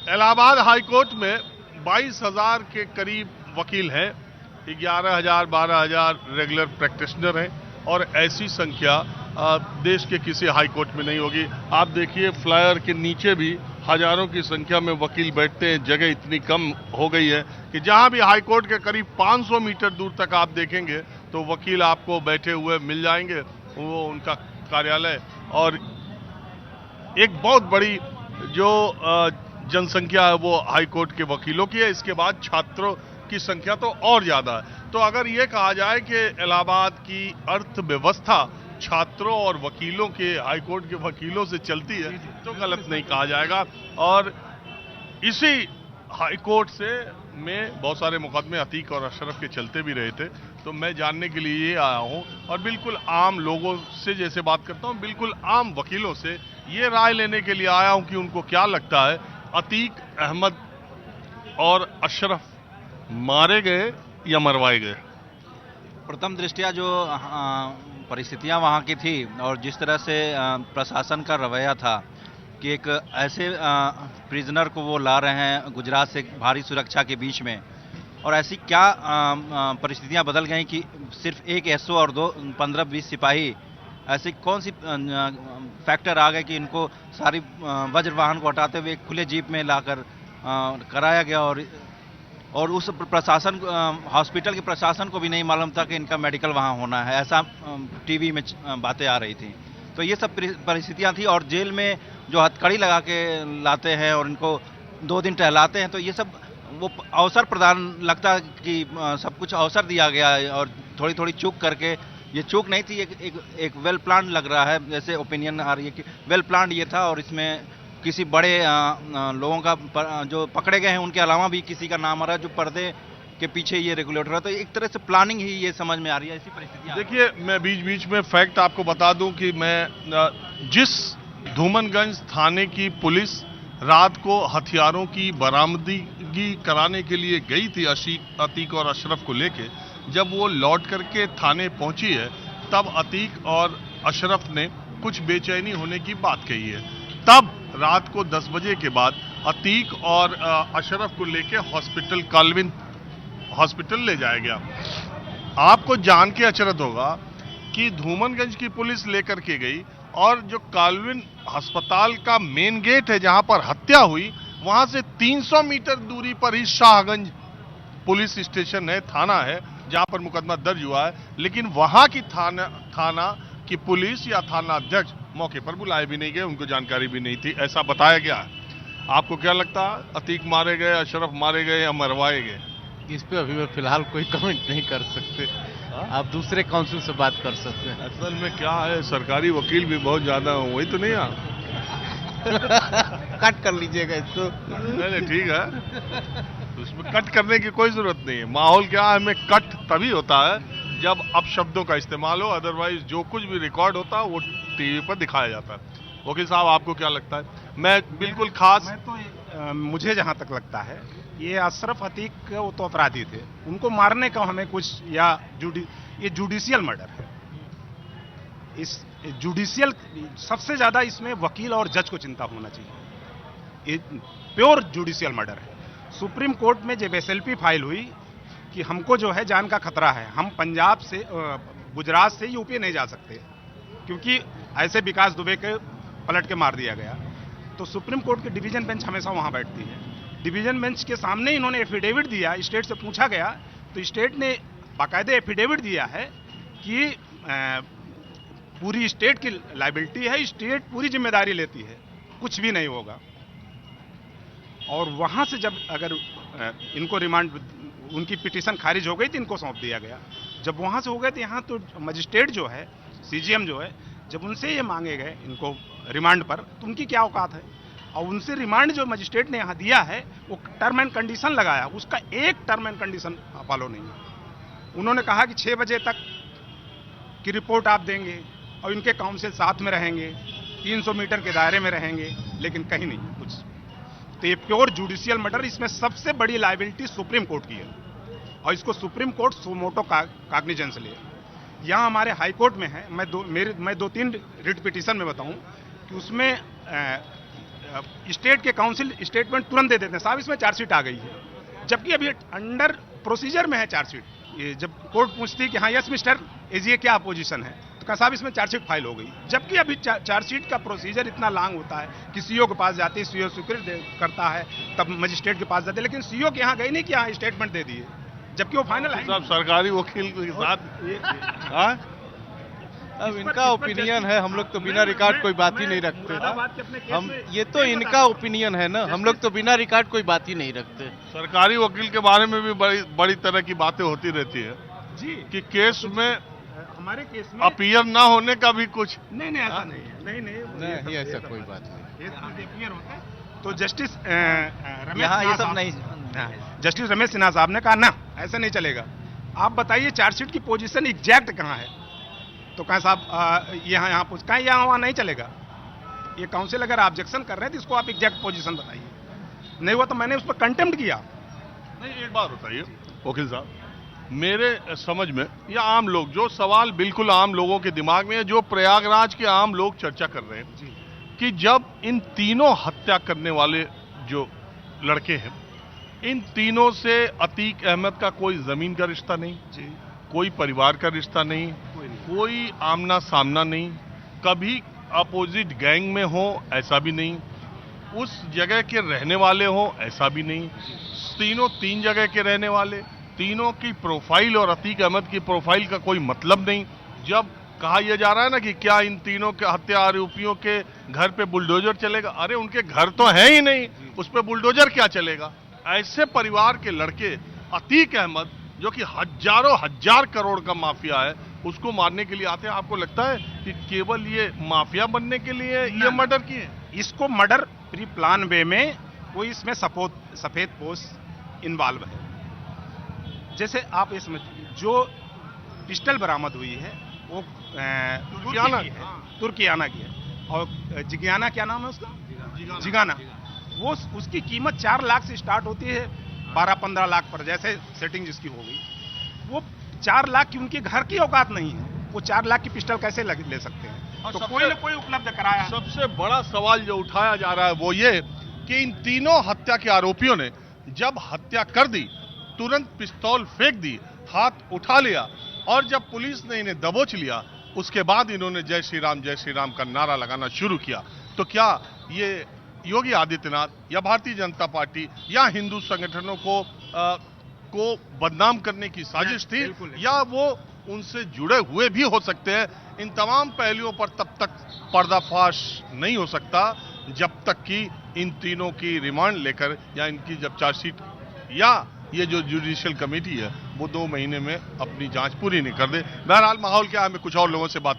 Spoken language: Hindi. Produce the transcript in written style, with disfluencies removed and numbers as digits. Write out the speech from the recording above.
इलाहाबाद हाई कोर्ट में 22,000 के करीब वकील हैं, 11,000 12,000 रेगुलर प्रैक्टिशनर हैं और ऐसी संख्या देश के किसी हाई कोर्ट में नहीं होगी। आप देखिए फ्लायर के नीचे भी हजारों की संख्या में वकील बैठते हैं। जगह इतनी कम हो गई है कि जहां भी हाई कोर्ट के करीब 500 मीटर दूर तक आप देखेंगे तो वकील आपको बैठे हुए मिल जाएंगे। वो उनका कार्यालय और एक बहुत बड़ी जो जनसंख्या है वो हाई कोर्ट के वकीलों की है। इसके बाद छात्रों की संख्या तो और ज्यादा है। तो अगर ये कहा जाए कि इलाहाबाद की अर्थव्यवस्था छात्रों और वकीलों के, हाई कोर्ट के वकीलों से चलती है तो गलत नहीं कहा जाएगा। और इसी हाई कोर्ट से में बहुत सारे मुकदमे अतीक और अशरफ के चलते भी रहे थे। तो मैं जानने के लिए ये आया हूं और बिल्कुल आम लोगों से जैसे बात करता हूं, बिल्कुल आम वकीलों से ये राय लेने के लिए आया हूं कि उनको क्या लगता है, अतीक अहमद और अशरफ मारे गए या मरवाए गए। प्रथम दृष्टया जो परिस्थितियां वहां की थी और जिस तरह से प्रशासन का रवैया था कि एक ऐसे प्रिजनर को वो ला रहे हैं गुजरात से भारी सुरक्षा के बीच में, और ऐसी क्या परिस्थितियां बदल गई कि सिर्फ एक एसओ और 15-20 सिपाही, ऐसी कौन सी फैक्टर आ गए कि इनको सारी वज्र वाहन को हटाते हुए एक खुले जीप में लाकर कराया गया। और उस प्रशासन, हॉस्पिटल के प्रशासन को भी नहीं मालूम था कि इनका मेडिकल वहां होना है, ऐसा टीवी में बातें आ रही थी। तो ये सब परिस्थितियां थी। और जेल में जो हथकड़ी लगा के लाते हैं और इनको 2 दिन टहलाते हैं, तो ये सब वो अवसर प्रदान लगता कि सब कुछ अवसर दिया गया है। और थोड़ी थोड़ी चूक करके, ये चूक नहीं थी, एक वेल प्लान लग रहा है, जैसे ओपिनियन आ रही है कि वेल प्लान ये था। और इसमें किसी बड़े लोगों का जो पकड़े गए हैं उनके अलावा भी किसी का नाम आ रहा है जो पर्दे के पीछे ये रेगुलेटर है। तो एक तरह से प्लानिंग ही ये समझ में आ रही है, ऐसी परिस्थितियां। देखिए, मैं बीच बीच में फैक्ट आपको बता दूं कि मैं जिस धूमनगंज थाने की पुलिस रात को हथियारों की बरामदगी कराने के लिए गई थी अतीक और अशरफ को लेके, जब वो लौट करके थाने पहुंची है तब अतीक और अशरफ ने कुछ बेचैनी होने की बात कही है। तब रात को 10 बजे के बाद अतीक और अशरफ को लेके हॉस्पिटल, काल्विन हॉस्पिटल ले जाया गया। आपको जान के अचरज होगा कि धूमनगंज की पुलिस लेकर के गई और जो काल्विन अस्पताल का मेन गेट है जहां पर हत्या हुई, वहां से 300 मीटर दूरी पर ही शाहगंज पुलिस स्टेशन है, थाना है जहां पर मुकदमा दर्ज हुआ है। लेकिन वहां की थाना की पुलिस या थाना अध्यक्ष मौके पर बुलाए भी नहीं गए, उनको जानकारी भी नहीं थी, ऐसा बताया गया है। आपको क्या लगता है, अतीक मारे गए, अशरफ मारे गए या मरवाए गए? इस पे अभी फिलहाल कोई कमेंट नहीं कर सकते। आप दूसरे काउंसिल से बात कर सकते हैं। असल में क्या है, सरकारी वकील भी बहुत ज्यादा हो, वही तो नहीं आ कट कर लीजिएगा इसको। नहीं ठीक है, उसमें कट करने की कोई जरूरत नहीं है। माहौल क्या है, हमें कट तभी होता है जब अपशब्दों का इस्तेमाल हो, अदरवाइज जो कुछ भी रिकॉर्ड होता है वो टीवी पर दिखाया जाता है। वकील साहब, आपको क्या लगता है? मैं बिल्कुल खास मुझे जहां तक लगता है, ये अशरफ अतीक वो तो अपराधी थे, उनको मारने का हमें कुछ, या ये जुडिशियल मर्डर है। इस जुडिशियल सबसे ज्यादा इसमें वकील और जज को चिंता होना चाहिए। ये प्योर जुडिशियल मर्डर है। सुप्रीम कोर्ट में जब एसएलपी फाइल हुई कि हमको जो है जान का खतरा है, हम पंजाब से, गुजरात से यूपी नहीं जा सकते क्योंकि ऐसे विकास दुबे के पलट के मार दिया गया, तो सुप्रीम कोर्ट की डिवीजन बेंच हमेशा वहां बैठती है। डिवीजन बेंच के सामने इन्होंने एफिडेविट दिया, स्टेट से पूछा गया तो स्टेट ने बाकायदे एफिडेविट दिया है कि पूरी स्टेट की लायबिलिटी है, स्टेट पूरी जिम्मेदारी लेती है, कुछ भी नहीं होगा। और वहां से जब अगर इनको रिमांड, उनकी पिटीशन खारिज हो गई तो इनको सौंप दिया गया। जब वहां से हो गए तो यहाँ तो मजिस्ट्रेट जो है, सीजीएम जो है, जब उनसे ये मांगे गए इनको रिमांड पर, तो उनकी क्या औकात है। और उनसे रिमांड जो मजिस्ट्रेट ने यहाँ दिया है वो टर्म एंड कंडीशन लगाया, उसका एक टर्म एंड कंडीशन फॉलो नहीं है। उन्होंने कहा कि 6 बजे तक की रिपोर्ट आप देंगे और इनके काउंसिल साथ में रहेंगे, 300 मीटर के दायरे में रहेंगे, लेकिन कहीं नहीं कुछ। तो ये प्योर जुडिशियल मर्डर, इसमें सबसे बड़ी लायबिलिटी सुप्रीम कोर्ट की है और इसको सुप्रीम कोर्ट सुमोटो कॉग्निजेंस ले। यहाँ हमारे हाई कोर्ट में है, मैं 2-3 रिट पिटीशन में बताऊं कि उसमें स्टेट के काउंसिल स्टेटमेंट तुरंत दे देते हैं, साहब इसमें चार्जशीट आ गई है, जबकि अभी अंडर प्रोसीजर में है चार्जशीट। ये जब कोर्ट पूछती है कि हाँ यस मिस्टर ये क्या पोजीशन है, तो कहा साहब इसमें चार्जशीट फाइल हो गई, जबकि अभी चार्जशीट का प्रोसीजर इतना लॉन्ग होता है कि सीओ के पास जाती है, सीओ स्वीकृत करता है, तब मजिस्ट्रेट के पास जाते हैं, लेकिन सीओ के यहाँ गई नहीं कि हाँ स्टेटमेंट दे दिए, जबकि वो फाइनल है। साहब सरकारी वकील के साथ हाँ? अब इनका ओपिनियन है, हम लोग तो बिना रिकॉर्ड कोई बात ही नहीं रखते। हम ये तो इनका ओपिनियन है ना, हम लोग तो बिना रिकॉर्ड कोई बात ही नहीं रखते। सरकारी वकील के बारे में भी बड़ी तरह की बातें होती रहती है जी कि केस में हमारे केस में अपीयर ना होने का भी कुछ नहीं ऐसा नहीं है, नहीं ऐसा कोई बात नहीं। क्लियर होता है। तो जस्टिस यहाँ ये सब नहीं। जस्टिस रमेश सिन्हा साहब ने कहा ना ऐसा नहीं चलेगा, आप बताइए चार्जशीट की पोजीशन एग्जैक्ट कहाँ है, तो कहा साहब यहाँ पूछ कहा यहाँ वहाँ नहीं चलेगा, ये काउंसिल अगर ऑब्जेक्शन कर रहे हैं तो इसको आप एग्जैक्ट पोजीशन बताइए, नहीं हुआ तो मैंने उस पर कंटेम्प्ट किया। नहीं, एक बात बताइए वकील साहब, मेरे समझ में या आम लोग, जो सवाल बिल्कुल आम लोगों के दिमाग में है, जो प्रयागराज के आम लोग चर्चा कर रहे हैं कि जब इन तीनों हत्या करने वाले जो लड़के हैं, इन तीनों से अतीक अहमद का कोई जमीन का रिश्ता नहीं, कोई परिवार का रिश्ता नहीं, कोई आमना सामना नहीं, कभी अपोजिट गैंग में हो ऐसा भी नहीं, उस जगह के रहने वाले हो ऐसा भी नहीं, तीनों तीन जगह के रहने वाले, तीनों की प्रोफाइल और अतीक अहमद की प्रोफाइल का कोई मतलब नहीं। जब कहा यह जा रहा है ना कि क्या इन तीनों के हत्या आरोपियों के घर पे बुलडोजर चलेगा, अरे उनके घर तो है ही नहीं, उस पे बुलडोजर क्या चलेगा। ऐसे परिवार के लड़के अतीक अहमद जो कि हजारों हजार करोड़ का माफिया है, उसको मारने के लिए आते हैं। आपको लगता है कि केवल ये माफिया बनने के लिए ये मर्डर किए? इसको मर्डर प्री प्लान वे में कोई इसमें सफेद पोश इन्वॉल्व है। जैसे आप इसमें जो पिस्टल बरामद हुई है वो तुर्कियाना की है, और जिगाना क्या नाम है उसका, जिगाना, वो उसकी कीमत 4 लाख से स्टार्ट होती है 12-15 लाख पर, जैसे सेटिंग जिसकी हो गई, वो 4 लाख की उनके घर की औकात नहीं है, वो 4 लाख की पिस्टल कैसे ले सकते हैं, तो कोई न कोई उपलब्ध कराया। सबसे बड़ा सवाल जो उठाया जा रहा है वो ये कि इन तीनों हत्या के आरोपियों ने जब हत्या कर दी तुरंत पिस्तौल फेंक दी, हाथ उठा लिया, और जब पुलिस ने इन्हें दबोच लिया उसके बाद इन्होंने जय श्री राम का नारा लगाना शुरू किया। तो क्या ये योगी आदित्यनाथ या भारतीय जनता पार्टी या हिंदू संगठनों को बदनाम करने की साजिश थी, या वो उनसे जुड़े हुए भी हो सकते हैं? इन तमाम पहलुओं पर तब तक पर्दाफाश नहीं हो सकता जब तक कि इन तीनों की रिमांड लेकर या इनकी जब चार्जशीट या ये जो जुडिशियल कमेटी है वो 2 महीने में अपनी जांच पूरी नहीं कर दे। बहरहाल माहौल क्या है, हमें कुछ और लोगों से बात